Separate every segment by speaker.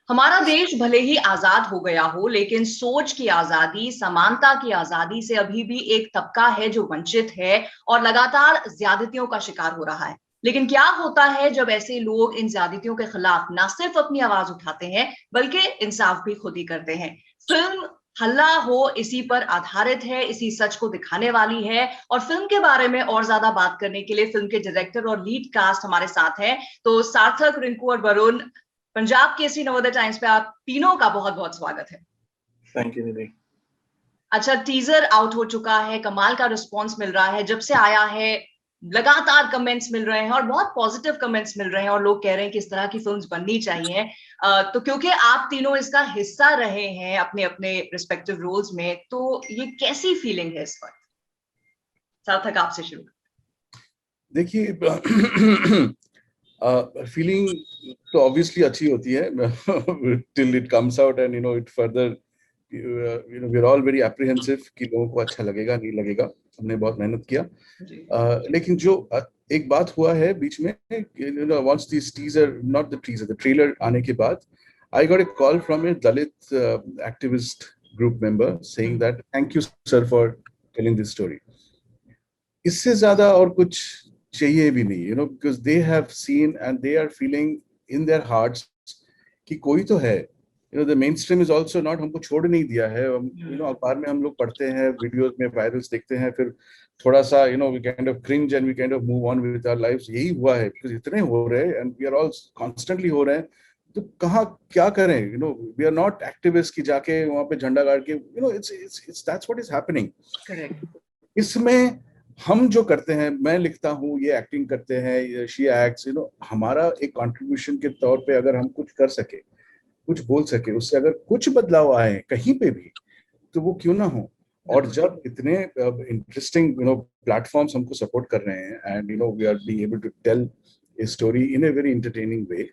Speaker 1: हमारा देश भले ही आजाद हो गया हो, लेकिन सोच की आजादी, समानता की आजादी से अभी भी एक तबका है जो वंचित है और लगातार ज्यादतियों का शिकार हो रहा है। लेकिन क्या होता है जब ऐसे लोग इन ज्यादतियों के खिलाफ न सिर्फ अपनी आवाज उठाते हैं, बल्कि इंसाफ भी खुद ही करते हैं। फिल्म हल्ला हो इसी पर आधारित है, इसी सच को दिखाने वाली है। और फिल्म के बारे में और ज्यादा बात करने के लिए फिल्म के डायरेक्टर और लीड कास्ट हमारे साथ हैं। तो सार्थक, रिंकू और वरुण, पंजाब केसरी, नवोदय टाइम्स पे आप तीनों का बहुत बहुत स्वागत है।
Speaker 2: थैंक यू दीदी।
Speaker 1: अच्छा, टीजर आउट हो चुका है, कमाल का रिस्पांस मिल रहा है जब से आया है। लगातार कमेंट्स मिल रहे हैं और बहुत पॉजिटिव कमेंट्स मिल रहे हैं और लोग कह रहे हैं कि इस तरह की फिल्म्स बननी चाहिए। तो क्योंकि आप तीनों इसका हिस्सा रहे हैं अपने अपने रिस्पेक्टिव रोल्स में, तो ये कैसी फीलिंग है इस वक्त? सार्थक, आपसे शुरू।
Speaker 2: देखिए, फीलिंग तो ऑब्वियसली अच्छी होती है till it comes out and it further we are all very apprehensive कि लोगों को अच्छा लगेगा नहीं लगेगा। हमने बहुत मेहनत किया। लेकिन जो एक बात हुआ है बीच में, once this teaser, not the teaser, the trailer आने के बाद, I got a call from a Dalit activist group member saying that thank you sir for telling this story. इससे ज्यादा और कुछ चाहिए भी नहीं, because they have seen and they are feeling in their hearts कि कोई तो है। The mainstream is also not हमको छोड़ नहीं दिया है। अखबार में हम लोग पढ़ते हैं, वीडियोस में वायरल्स देखते हैं, फिर थोड़ा सा we kind of cringe and we kind of move on with our lives. यही हुआ है, बिकॉज इतने हो रहे हैं and we are all constantly हो रहे हैं। तो कहाँ क्या करें? वी आर नॉट एक्टिविस्ट की जाके वहां पे झंडा गाड़ के, it's that's what is happening. इसमें हम जो करते हैं, मैं लिखता हूँ, ये एक्टिंग करते हैं, शी एक्ट्स, हमारा एक कंट्रीब्यूशन के तौर पे अगर हम कुछ कर सके, कुछ बोल सके, उससे अगर कुछ बदलाव आए कहीं पे भी, तो वो क्यों ना हो। और जब इतने इंटरेस्टिंग प्लेटफॉर्म्स हमको सपोर्ट कर रहे हैं and we are being able to tell a story in a very entertaining way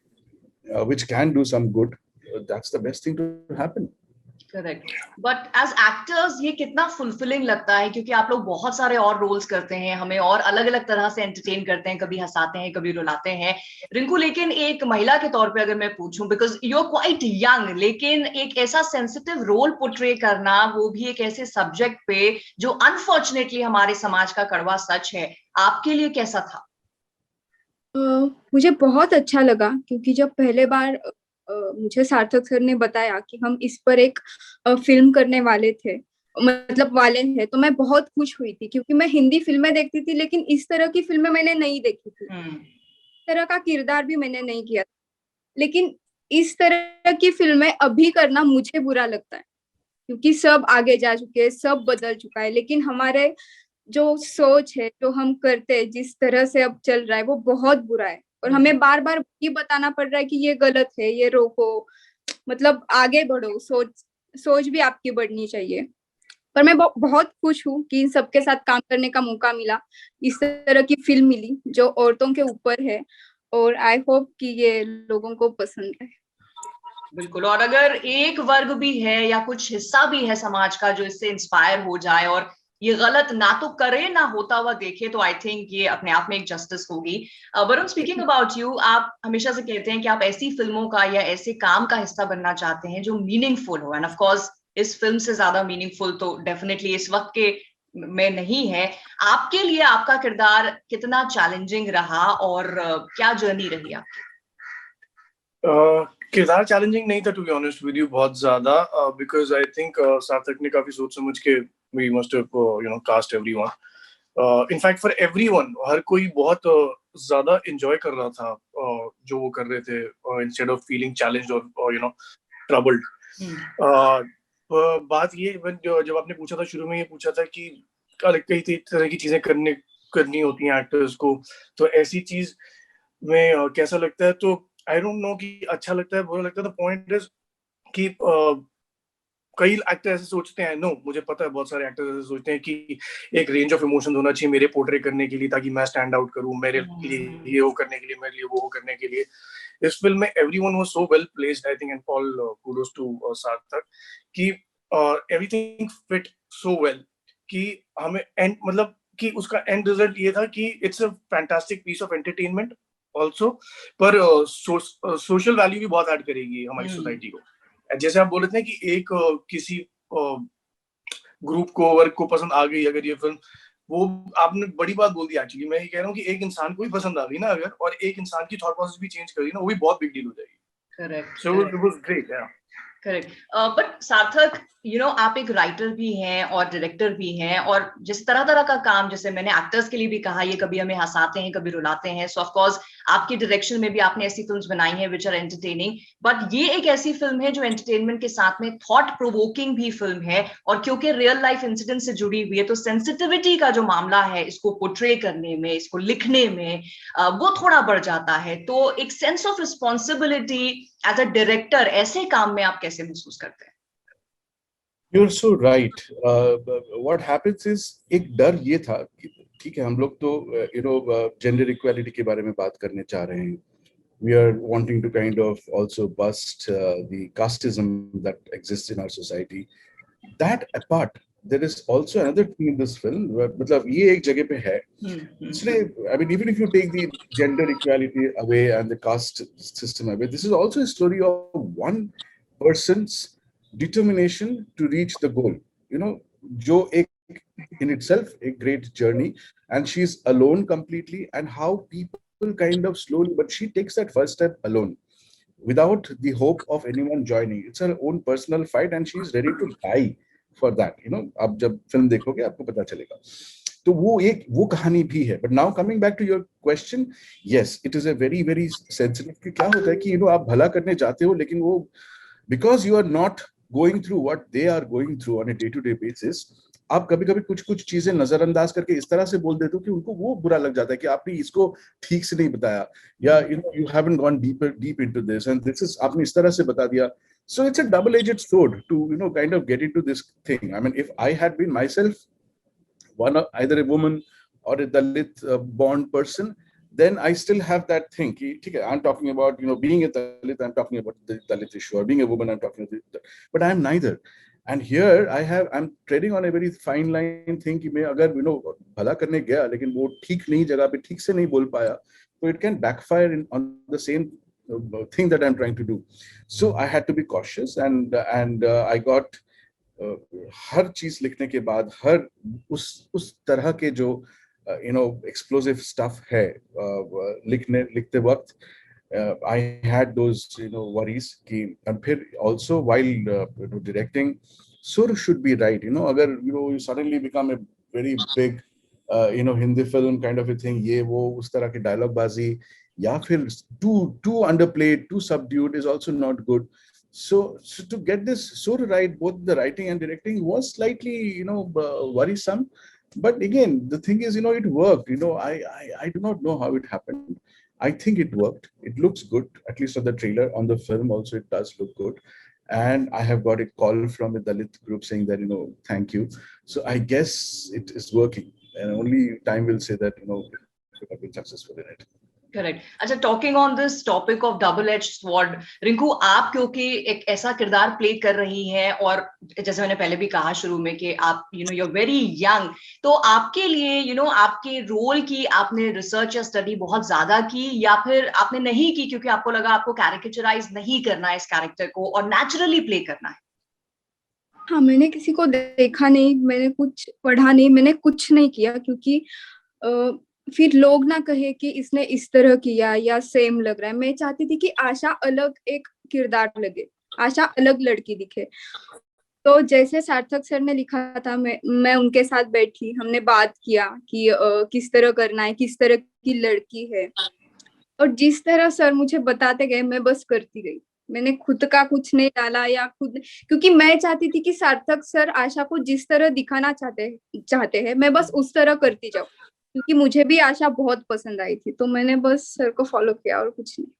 Speaker 2: which can do some good, that's the best thing to happen.
Speaker 1: Correct. But as actors ये कितना fulfilling लगता है, क्योंकि आप लोग बहुत सारे और रोल्स करते हैं, हमें और अलग अलग तरह से एंटरटेन करते हैं, कभी हंसाते हैं, कभी रुलाते हैं। रिंकू, लेकिन एक महिला के तौर पे अगर मैं पूछूं, because you are quite young, लेकिन एक ऐसा सेंसिटिव रोल पोर्ट्रे करना, वो भी एक ऐसे सब्जेक्ट पे जो अनफॉर्चुनेटली हमारे समाज का कड़वा सच है, आपके लिए कैसा था?
Speaker 3: मुझे बहुत अच्छा लगा, क्योंकि जब पहले बार मुझे सार्थक सर ने बताया कि हम इस पर एक फिल्म करने वाले थे, मतलब वाले हैं, तो मैं बहुत खुश हुई थी, क्योंकि मैं हिंदी फिल्में देखती थी लेकिन इस तरह की फिल्में मैंने नहीं देखी थी। इस तरह का किरदार भी मैंने नहीं किया। लेकिन इस तरह की फिल्में अभी करना मुझे बुरा लगता है, क्योंकि सब आगे जा चुके हैं, सब बदल चुका है। लेकिन हमारे जो सोच है, जो हम करते हैं, जिस तरह से अब चल रहा है, वो बहुत बुरा है। और हमें बार बार ये बताना पड़ रहा है कि ये गलत है, ये रोको, मतलब आगे बढ़ो, सोच भी आपकी बढ़नी चाहिए। पर मैं बहुत खुश हूँ कि इन सबके साथ काम करने का मौका मिला, इस तरह की फिल्म मिली जो औरतों के ऊपर है, और आई होप कि ये लोगों को पसंद है।
Speaker 1: बिल्कुल। और अगर एक वर्ग भी है या कुछ हिस्सा भी है समाज का जो इससे इंस्पायर हो जाए और ये गलत ना तो करे ना होता हुआ देखे, तो आई थिंक ये अपने आप में एक जस्टिस होगी। वरुण, स्पीकिंग अबाउट यू, आप हमेशा से कहते हैं कि आप ऐसी फिल्मों का या ऐसे काम का हिस्सा बनना चाहते हैं जो मीनिंगफुल हो, एंड ऑफ कोर्स इस फिल्म से ज्यादा मीनिंगफुल तो डेफिनेटली इस वक्त के में नहीं है। आपके लिए आपका किरदार कितना चैलेंजिंग रहा और क्या जर्नी रही आपकी?
Speaker 4: किरदार चैलेंजिंग नहीं था, to be honest with you, बहुत ज्यादा, बिकॉज आई थिंक सार्थक ने काफी सोच समझ के we must have cast everyone. In fact for everyone, हर कोई बहुत ज्यादा एंजॉय कर रहा था जो वो कर रहे थे, इंस्टेड ऑफ फीलिंग चैलेंज्ड और ट्रबल्ड। बात ये, जब आपने पूछा था शुरू में, ये पूछा था कि कई तरह की चीजें करनी होती हैं एक्टर्स को, तो ऐसी चीज में कैसा लगता है, तो आई डोंट नो कि अच्छा लगता है बुरा लगता है। द पॉइंट इज कि कई एक्टर ऐसे सोचते हैं, नो मुझे पता है बहुत सारे एक्टर्स ऐसे सोचते हैं कि एक रेंज ऑफ इमोशंस होना चाहिए मेरे पोर्ट्रे करने के लिए, ताकि मैं स्टैंड आउट करूं, मेरे लिए ये वो करने के लिए, मेरे लिए वो करने के लिए। इस फिल्म में everyone was so well placed, I think, and all kudos to Sarthak, कि एवरीथिंग फिट सो वेल कि हमें एंड, मतलब कि उसका एंड रिजल्ट ये था कि it's a fantastic piece of entertainment also, पर सोशल वैल्यू भी बहुत ऐड करेगी हमारी सोसाइटी को। जैसे आप बोल रहे थे कि एक किसी ग्रुप को, वर्ग को पसंद आ गई अगर ये फिल्म, वो आपने बड़ी बात बोल दी एक्चुअली। मैं ये कह रहा हूँ कि एक इंसान को भी पसंद आ गई ना अगर, और एक इंसान की थॉट प्रोसेस भी चेंज कर दी ना, वो भी बहुत बिग डील हो जाएगी।
Speaker 1: Correct,
Speaker 4: so it was great.
Speaker 1: Correct. But सार्थक, आप एक राइटर भी हैं और डायरेक्टर भी हैं, और जिस तरह तरह का काम, जैसे मैंने एक्टर्स के लिए भी कहा, ये कभी हमें हंसाते हैं, कभी रुलाते हैं, सो ऑफ कोर्स आपकी डायरेक्शन में भी आपने ऐसी फिल्म्स बनाई हैं विच आर एंटरटेनिंग, बट ये एक ऐसी फिल्म है जो एंटरटेनमेंट के साथ में थॉट प्रोवोकिंग भी फिल्म है, और क्योंकि रियल लाइफ इंसिडेंट से जुड़ी हुई है, तो सेंसिटिविटी का जो मामला है इसको पोर्ट्रे करने में, इसको लिखने में, वो थोड़ा बढ़ जाता है। तो एक sense of responsibility as a director ऐसे काम में आप कैसे महसूस करते हैं?
Speaker 2: You're so right. What happens is, एक डर ये था कि ठीक है, हम लोग तो जेंडर इक्वालिटी के बारे में बात करने चाह रहे हैं. We are wanting to kind of also bust the casteism that exists in our society. That apart, there is also another thing in this film. मतलब ये एक जगह पे है. इसलिए, I mean, even if you take the gender equality away and the caste system away, this is also a story of one person's determination to reach the goal. जो एक in itself a great journey, and she's alone completely, and how people kind of slowly, but she takes that first step alone without the hope of anyone joining. It's her own personal fight, and she's ready to die for that. आप जब film देखोगे आपको पता चलेगा. तो वो कहानी भी है. But now coming back to your question, yes, it is a very very sensitive. कि क्या होता है कि आप भला करने जाते हो, लेकिन वो, because you are not going through what they are going through on a day-to-day basis, आप कभी-कभी कुछ चीजें नजरअंदाज करके इस तरह से बोल देते हो कि उनको वो बुरा लग जाता है कि आपने इसको ठीक से नहीं बताया, या you haven't gone deep into this, and this is आपने इस तरह से बता दिया. So it's a double-edged sword to kind of get into this thing. I mean, if I had been myself either a woman or a Dalit born person, then I still have that thing. I'm talking about being a Dalit, I'm talking about the Dalit issue, or being a woman, I'm talking about, but I'm neither. And here I'm treading on a very fine line thing कि मैं अगर भला करने गया लेकिन वो ठीक नहीं जगह पे ठीक से नहीं बोल पाया, तो it can backfire on the same thing that I'm trying to do. So I had to be cautious, and I got हर चीज लिखने के बाद हर उस तरह के जो explosive stuff है लिखते वक्त, I had those worries कि, and फिर also while directing, sur should be right. अगर you suddenly become a very big Hindi film kind of a thing, ये वो उस तरह की dialogue बाजी, या फिर too underplayed, too subdued is also not good. So to get this sur right, both the writing and directing was slightly worrisome. But again, the thing is, it worked. I do not know how it happened. I think it worked. It looks good, at least on the trailer. On the film also, it does look good. And I have got a call from a Dalit group saying that, thank you. So I guess it is working. And only time will say that, if have been successful in it.
Speaker 1: Correct. अच्छा, talking on this topic of double edge sword, Rinku, आप क्योंकि एक ऐसा किरदार play कर रही हैं, और जैसे मैंने पहले भी कहा शुरू में कि आप यू आर वेरी यंग, तो आपके लिए आपके रोल की आपने रिसर्च या स्टडी बहुत ज्यादा की, या फिर आपने नहीं की क्योंकि आपको लगा आपको कैरिकेचराइज नहीं करना है इस कैरेक्टर को और नेचुरली प्ले करना है?
Speaker 3: हाँ, मैंने किसी को देखा नहीं, मैंने कुछ पढ़ा नहीं, मैंने कुछ नहीं किया, क्योंकि फिर लोग ना कहे कि इसने इस तरह किया या सेम लग रहा है. मैं चाहती थी कि आशा अलग एक किरदार लगे, आशा अलग लड़की दिखे. तो जैसे सार्थक सर ने लिखा था, मैं उनके साथ बैठी, हमने बात किया कि किस तरह करना है, किस तरह की लड़की है, और जिस तरह सर मुझे बताते गए मैं बस करती गई. मैंने खुद का कुछ नहीं डाला, या क्योंकि मैं चाहती थी कि सार्थक सर आशा को जिस तरह दिखाना चाहते हैं मैं बस उस तरह करती जाऊं, क्योंकि मुझे भी आशा बहुत पसंद आई थी, तो मैंने बस सर को फॉलो किया और कुछ नहीं.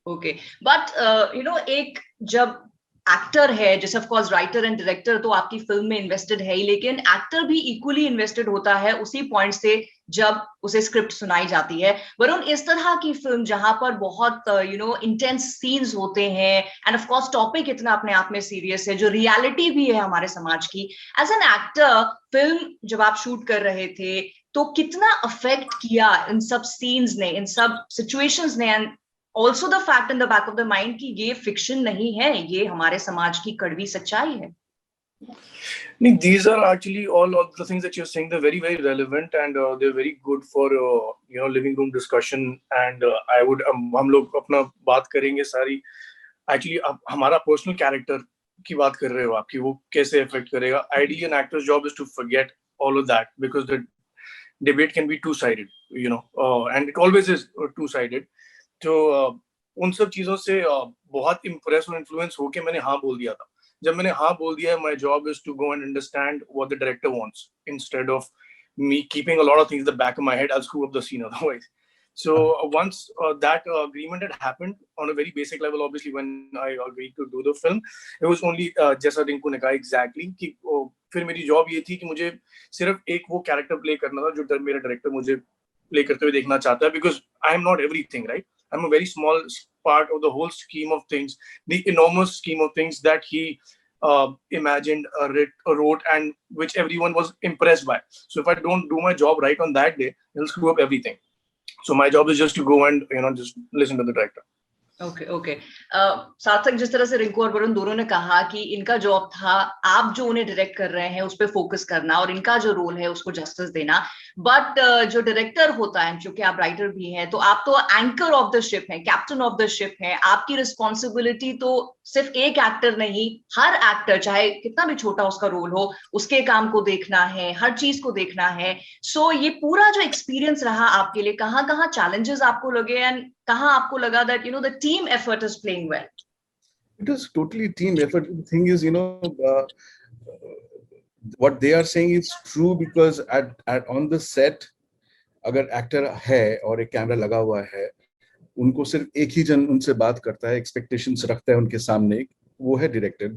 Speaker 1: ओके, बट एक जब एक्टर है, जैसे of course writer and director तो आपकी फिल्म में इन्वेस्टेड है ही, लेकिन एक्टर भी इक्वली इन्वेस्टेड होता है उसी पॉइंट से जब उसे स्क्रिप्ट सुनाई जाती है. वरुण, इस तरह की फिल्म जहां पर बहुत इंटेंस सीन्स होते हैं, एंड ऑफ कोर्स टॉपिक इतना अपने आप में सीरियस है, जो रियलिटी भी है हमारे समाज की, एज एन एक्टर फिल्म जब आप शूट कर रहे थे, तो कितना अफेक्ट किया इन सब सीन्स ने, इन सब सिचुएशंस ने, and also the fact in the back of the mind कि ये फिक्शन नहीं है, ये हमारे समाज की कड़वी सच्चाई है.
Speaker 4: These are actually all of the things that you're saying. They're very, very relevant, and they're very good for living room discussion. And I would हम लोग अपना बात करेंगे सारी. Actually, अब हमारा personal character की बात कर रहे हो आपकी, वो कैसे affect करेगा? Ideally, an actor's job is to forget all of that, because the debate can be two-sided, and it always is two-sided. तो उन सब चीजों से बहुत impress और influence होके मैंने हाँ बोल दिया था. जब मैंने हाँ बोल दिया है, my job is to go and understand what the director wants, instead of me keeping a lot of things in the back of my head. I'll screw up the scene otherwise. So once that agreement had happened on a very basic level, obviously when I agreed to do the film, it was only जैसा रिंकू ने कहा exactly कि फिर मेरी job ये थी कि मुझे सिर्फ एक वो कैरेक्टर प्ले करना था जो मेरा डायरेक्टर मुझे प्ले करते हुए देखना चाहता है, because I am not everything, right? I'm a very small part of the whole scheme of things, the enormous scheme of things that he imagined, wrote, and which everyone was impressed by. So if I don't do my job right on that day, he'll screw up everything. So my job is just to go and just listen to the director.
Speaker 1: Okay. सार्थक, जिस तरह से रिंकू और वरुण दोनों ने कहा कि इनका जॉब था आप जो उन्हें डायरेक्ट कर रहे हैं उस पर फोकस करना और इनका जो रोल है उसको जस्टिस देना, बट जो डायरेक्टर होता है, चूंकि आप राइटर भी हैं, तो आप तो एंकर ऑफ द शिप हैं, कैप्टन ऑफ द शिप हैं. आपकी रिस्पॉन्सिबिलिटी तो सिर्फ एक एक्टर नहीं, हर एक्टर चाहे कितना भी छोटा उसका रोल हो, उसके काम को देखना है, हर चीज को देखना है. सो ये पूरा जो एक्सपीरियंस रहा आपके लिए, कहाँ कहाँ चैलेंजेस आपको लगे एंड कहाँ आपको लगा that the team effort is playing well?
Speaker 2: It was totally team effort. The thing is, what they are saying is true, because at on the set, अगर एक्टर है और एक कैमरा लगा हुआ है, उनको सिर्फ एक ही जन उनसे बात करता है, एक्सपेक्टेशंस रखता है उनके सामने, वो है डायरेक्टर,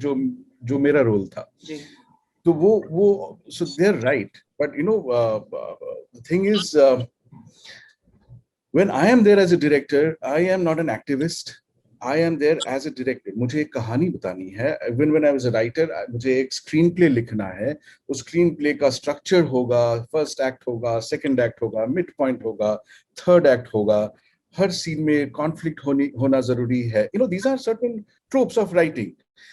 Speaker 2: जो मेरा रोल था. तो वो so they're right, but the thing is, when I am there as a director, I am not an activist. I am there as a director. मुझे एक कहानी बतानी है. Even when I was a writer, मुझे एक screen play लिखना है. उस स्क्रीन प्ले का स्ट्रक्चर होगा, फर्स्ट एक्ट होगा, सेकंड एक्ट होगा, मिड पॉइंट होगा, थर्ड एक्ट होगा. हर सीन में कॉन्फ्लिक्ट होना जरूरी है. These are certain tropes of writing.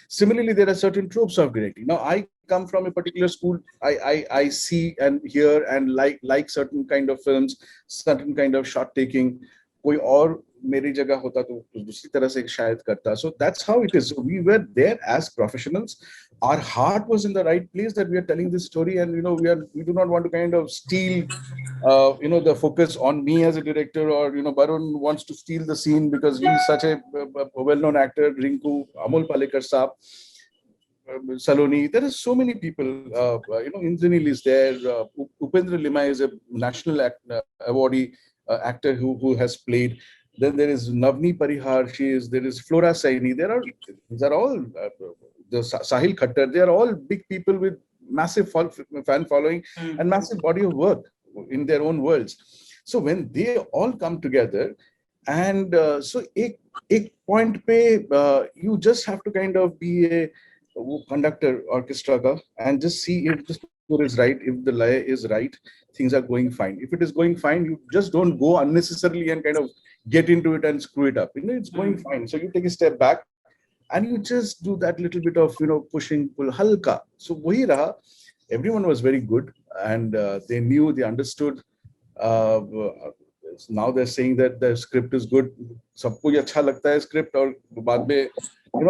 Speaker 2: Similarly, there are certain tropes of directing. Now, I come from a particular school. I see and hear and like certain kind of films, certain kind of shot taking. कोई और मेरी जगह होता तो दूसरी तरह से शायद करता. So that's how it is. So we were there as professionals. Our heart was in the right place, that we are telling this story, and we do not want to kind of steal the focus on me as a director, or Barun wants to steal the scene because he's such a well-known actor. Rinku, Amol Palekar Saab, Saloni, there are so many people. Indranil is there. Upendra Lima is a national awardee actor who has played. Then there is Navni Parihar. There is Flora Saini. These are all the Sahil Khattar. They are all big people with massive fan following and massive body of work in their own worlds. So when they all come together, and so ek point pe you just have to kind of be a conductor orchestra ka, and just see if the score is right, if the lay is right, things are going fine. If it is going fine, you just don't go unnecessarily and kind of get into it and screw it up. It's going fine. So you take a step back and you just do that little bit of pushing, pull, halka. So wahi raha. Everyone was very good, and they knew, they understood. Now they're saying that the script is good. Sabko hi acha lagta hai script, aur baad mein,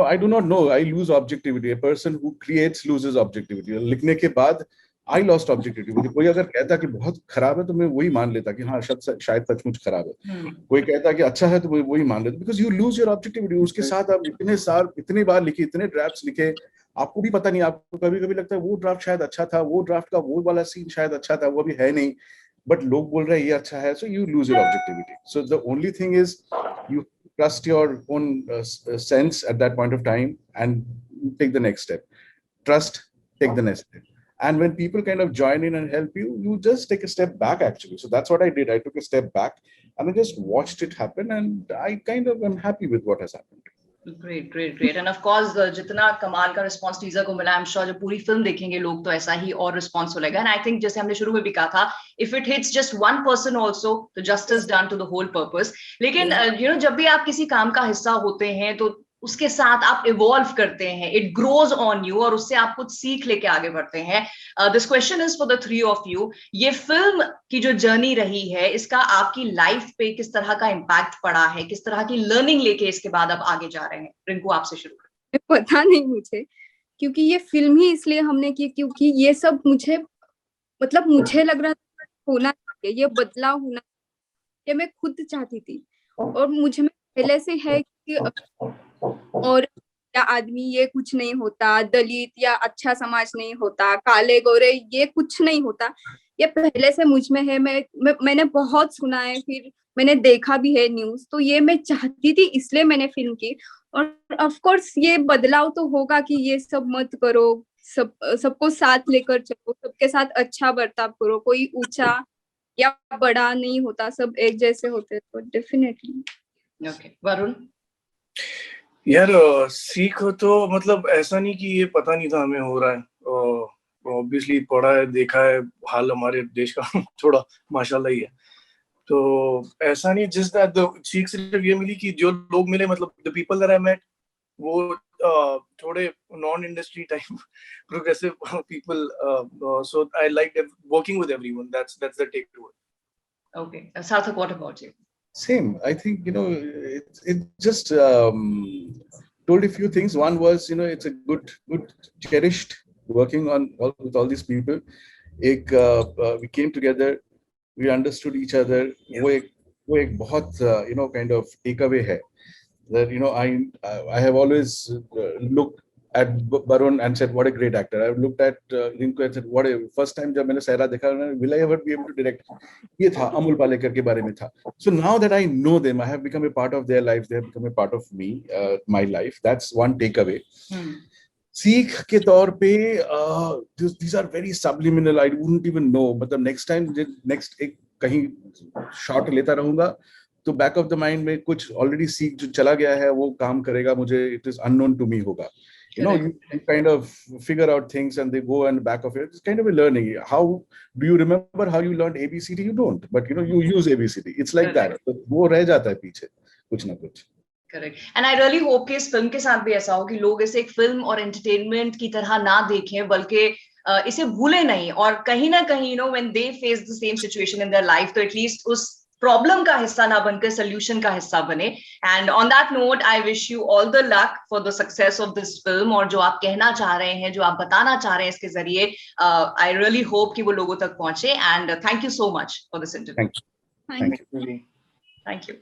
Speaker 2: I do not know. I lose objectivity. A person who creates loses objectivity. लिखने के बाद I lost objectivity. मुझे कोई अगर कहता कि बहुत खराब है तो मैं वही मान लेता कि हाँ शायद सचमुच खराब है. कोई कहता कि अच्छा है तो मैं वही मान लेता. Because you lose your objectivity. उसके साथ आप इतने बार लिखे, इतने ड्राफ्ट्स लिखे, आपको भी पता नहीं, आपको कभी-कभी लगता है वो ड्राफ्ट शायद अच्छा था, वो ड्राफ्ट का वो वाला सीन शायद अच्छा था, वो अभी है नहीं, बट लोग बोल रहे हैं ये अच्छा है. So you lose your objectivity. So the only thing is you trust your own sense at that point of time and take the next step. Trust, take the next step. And when people kind of join in and help you, you just take a step back actually. So that's what I did. I took a step back and I just watched it happen, and I kind of am happy with what has happened.
Speaker 1: Great great great end of course जितना कमाल का response teaser को मिला, I am sure जब पूरी film देखेंगे लोग तो ऐसा ही और रिस्पांस मिलेगा। एंड आई थिंक जैसे हमने शुरू में भी कहा था, if it hits just one person also तो justice done to the whole purpose. लेकिन यू नो जब भी आप किसी काम का हिस्सा होते हैं तो उसके साथ आप इवॉल्व करते हैं, इट ग्रोज ऑन यू, और उससे आप कुछ सीख लेके आगे बढ़ते हैं। This question is for the three of you. ये फिल्म की जो जर्नी रही है, इसका आपकी लाइफ पे किस तरह का इम्पैक्ट पड़ा है, किस तरह की लर्निंग लेके इसके बाद आप आगे जा रहे हैं? रिंकू आपसे शुरू करें।
Speaker 3: पता नहीं मुझे, क्योंकि ये फिल्म ही इसलिए हमने की क्योंकि ये सब मुझे मुझे लग रहा था होना चाहिए, ये बदलाव होना, ये मैं खुद चाहती थी। और मुझे में पहले से है कि और या आदमी ये कुछ नहीं होता, दलित या अच्छा समाज नहीं होता, काले गोरे ये कुछ नहीं होता, ये पहले से मुझ में है। मैंने बहुत सुना है, फिर मैंने देखा भी है न्यूज, तो ये मैं चाहती थी, इसलिए मैंने फिल्म की। और ऑफ कोर्स ये बदलाव तो होगा कि ये सब मत करो, सबको साथ लेकर चलो, सबके साथ अच्छा बर्ताव करो, कोई ऊंचा या बड़ा नहीं होता, सब एक जैसे होते। तो डेफिनेटली।
Speaker 1: ओके, वरुण।
Speaker 4: यार सीख तो मतलब ऐसा नहीं कि ये पता नहीं था हमें हो रहा है, ऑब्वियसली पढ़ा है, देखा है, हाल हमारे देश का थोड़ा माशाल्लाह ही है, तो ऐसा नहीं। जिस सीख सिर्फ ये मिली कि जो लोग मिले, मतलब the people that I met, वो थोड़े non industry type progressive people, so I like working with everyone, that's the takeaway.
Speaker 1: Okay, Sarthak, what about you?
Speaker 2: Same. I think, you know, it just told a few things. One was, you know, it's a good cherished working on with all these people. We came together, we understood each other. वो एक बहुत you know kind of takeaway है that, you know, I have always looked at Varun and said what a great actor. I've looked at Rinku and said what a first time जब मैंने सहरा देखा, will I ever be able to direct? ये था अमूल पालेकर के बारे में था. So now that I know them, I have become a part of their lives. They have become a part of me, my life. That's one takeaway. सीख के तौर पे these are very subliminal. I wouldn't even know. मतलब next time एक कहीं shot लेता रहूंगा तो बैक ऑफ द माइंड में कुछ ऑलरेडी सीख जो चला गया है वो काम करेगा, मुझे it is unknown to me होगा. You know, you kind of figure out things and they go and back of it. It's kind of a learning. How do you remember how you learned ABCD? You don't, but you know, you use ABCD. It's like that. तो वो रह जाता है पीछे कुछ ना कुछ.
Speaker 1: Correct. And I really hope कि इस फिल्म के साथ भी ऐसा हो कि लोग इसे एक फिल्म और एंटरटेनमेंट की तरह ना देखें, बल्कि इसे भूले नहीं, और कहीं ना कहीं you know when they face the same situation in their life तो एटलीस्ट उस प्रॉब्लम का हिस्सा ना बनकर सोल्यूशन का हिस्सा बने. And on that note I wish you all the luck for the success of this film. और जो आप कहना चाह रहे हैं, जो आप बताना चाह रहे हैं इसके जरिए, आई रियली होप कि वो लोगों तक पहुंचे. And thank you so much for this interview.
Speaker 2: Thank you.
Speaker 3: Thank you.
Speaker 1: Thank you.